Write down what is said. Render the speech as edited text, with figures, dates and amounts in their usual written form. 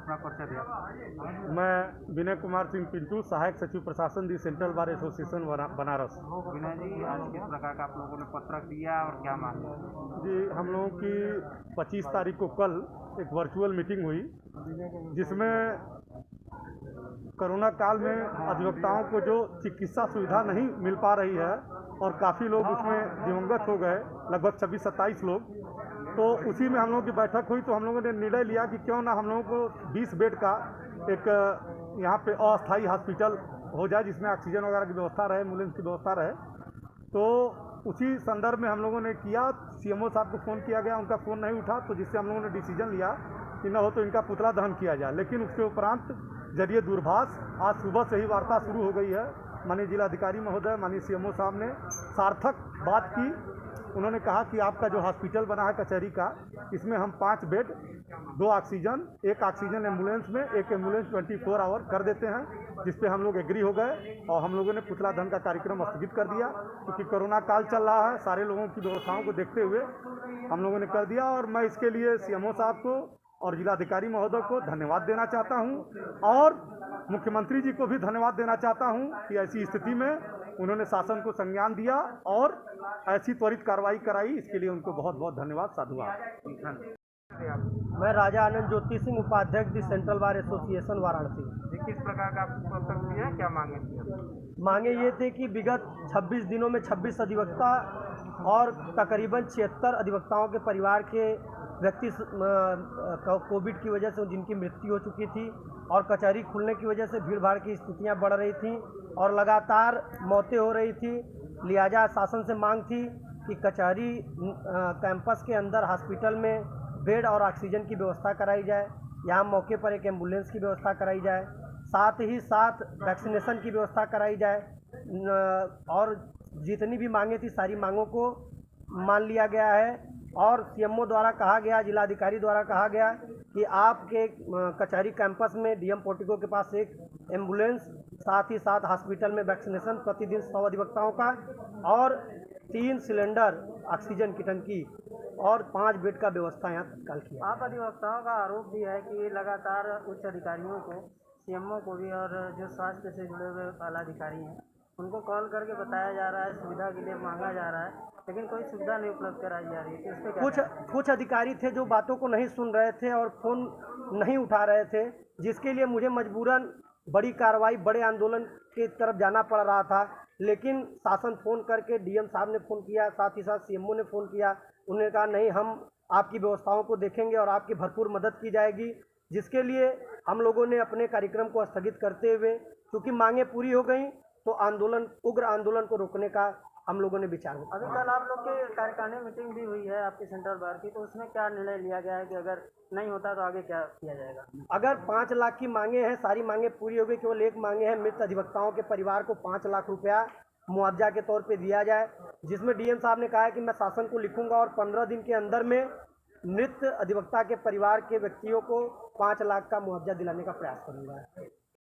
अपना परिचय दिया। मैं विनय कुमार सिंह पिंटू, सहायक सचिव प्रशासन the central bar association Banaras. Vinay ji, आज किस प्रकार का आप लोगों ने पत्रक दिया और क्या मांगे? जी, हम लोगों की 25 तारीख को कल एक वर्चुअल मीटिंग हुई, जिसमें कोरोना काल में अधिवक्ताओं को जो चिकित्सा सुविधा नहीं मिल पा रही है और काफ़ी लोग उसमें दिवंगत हो गए, लगभग 26-27 लोग। तो उसी में हम लोगों की बैठक हुई, तो हम लोगों ने निर्णय लिया कि क्यों ना हम लोगों को 20 बेड का एक यहाँ पे अस्थायी हॉस्पिटल हो जाए, जिसमें ऑक्सीजन वगैरह की व्यवस्था रहे, एम्बुलेंस की व्यवस्था रहे। तो उसी संदर्भ में हम लोगों ने किया, सीएमओ साहब को फ़ोन किया गया, उनका फ़ोन नहीं उठा, तो जिससे हम लोगों ने डिसीजन लिया कि न हो तो इनका पुतला दहन किया जाए। लेकिन उसके उपरांत जरिए दूरभाष आज सुबह से ही वार्ता शुरू हो गई है। माननीय जिलाधिकारी महोदय, माननीय सीएमओ साहब ने सार्थक बात की। उन्होंने कहा कि आपका जो हॉस्पिटल बना है कचहरी का, इसमें हम 5 बेड, 2 ऑक्सीजन, 1 ऑक्सीजन एम्बुलेंस में, 1 एम्बुलेंस 24 आवर कर देते हैं, जिस पे हम लोग एग्री हो गए और हम लोगों ने पुतला दहन का कार्यक्रम स्थगित कर दिया, क्योंकि कोरोना काल चल रहा है। सारे लोगों की व्यवस्थाओं को देखते हुए हम लोगों ने कर दिया और मैं इसके लिए सीएमओ साहब को और जिलाधिकारी महोदय को धन्यवाद देना चाहता हूं और मुख्यमंत्री जी को भी धन्यवाद देना चाहता हूं कि ऐसी स्थिति में उन्होंने शासन को संज्ञान दिया और ऐसी त्वरित कार्रवाई कराई। इसके लिए उनको बहुत बहुत धन्यवाद, साधुवाद। मैं राजा आनंद ज्योति सिंह, उपाध्यक्ष दी सेंट्रल बार एसोसिएशन वाराणसी। किस प्रकार का आपको पत्रक दिया, क्या मांगे थी? मांगे ये थे कि विगत 26 दिनों में 26 अधिवक्ता और तकरीबन 76 अधिवक्ताओं के परिवार के व्यक्ति कोविड की वजह से जिनकी मृत्यु हो चुकी थी और कचहरी खुलने की वजह से भीड़ भाड़ की स्थितियां बढ़ रही थीं और लगातार मौतें हो रही थी। लिहाजा शासन से मांग थी कि कचहरी कैंपस के अंदर हॉस्पिटल में बेड और ऑक्सीजन की व्यवस्था कराई जाए, यहाँ मौके पर एक एम्बुलेंस की व्यवस्था कराई जाए, साथ ही साथ वैक्सीनेशन की व्यवस्था कराई जाए और जितनी भी मांगें थी सारी मांगों को मान लिया गया है। और सीएमओ द्वारा कहा गया, जिलाधिकारी द्वारा कहा गया कि आपके कचहरी कैंपस में डीएम पोर्टिको के पास एक एम्बुलेंस, साथ ही साथ हॉस्पिटल में वैक्सीनेशन प्रतिदिन 100 अधिवक्ताओं का और 3 सिलेंडर ऑक्सीजन की टंकी और 5 बेड का व्यवस्था यहाँ तत्काल किया। आप अधिवक्ताओं का आरोप भी है कि लगातार उच्च अधिकारियों को, सीएमओ को भी और जो स्वास्थ्य से जुड़े हुए आला अधिकारी हैं उनको कॉल करके बताया जा रहा है, सुविधा के लिए मांगा जा रहा है, लेकिन कोई सुविधा नहीं उपलब्ध कराई जा रही है। तो इस पे क्या कुछ अधिकारी थे जो बातों को नहीं सुन रहे थे और फ़ोन नहीं उठा रहे थे, जिसके लिए मुझे मजबूरन बड़ी कार्रवाई, बड़े आंदोलन की तरफ जाना पड़ रहा था। लेकिन शासन फ़ोन करके, डीएम साहब ने फ़ोन किया, साथ ही साथ सीएमओ ने फ़ोन किया, उन्होंने कहा नहीं, हम आपकी व्यवस्थाओं को देखेंगे और आपकी भरपूर मदद की जाएगी, जिसके लिए हम लोगों ने अपने कार्यक्रम को स्थगित करते हुए, क्योंकि मांगें पूरी हो गई, तो उग्र आंदोलन को रोकने का हम लोगों ने विचार किया। अभी कल आप लोग के कार्यकारिणी मीटिंग भी हुई है आपकी सेंट्रल बार की, तो उसमें क्या निर्णय लिया गया है कि अगर नहीं होता तो आगे क्या किया जाएगा? अगर 5 लाख की मांगे हैं, सारी मांगे पूरी हो गई, केवल एक मांगे हैं, मृत अधिवक्ताओं के परिवार को 5 लाख रुपया मुआवजा के तौर पे दिया जाए, जिसमें डीएम साहब ने कहा है कि मैं शासन को लिखूंगा और 15 दिन के अंदर में मृत अधिवक्ता के परिवार के व्यक्तियों को 5 लाख का मुआवजा दिलाने का प्रयास करूंगा।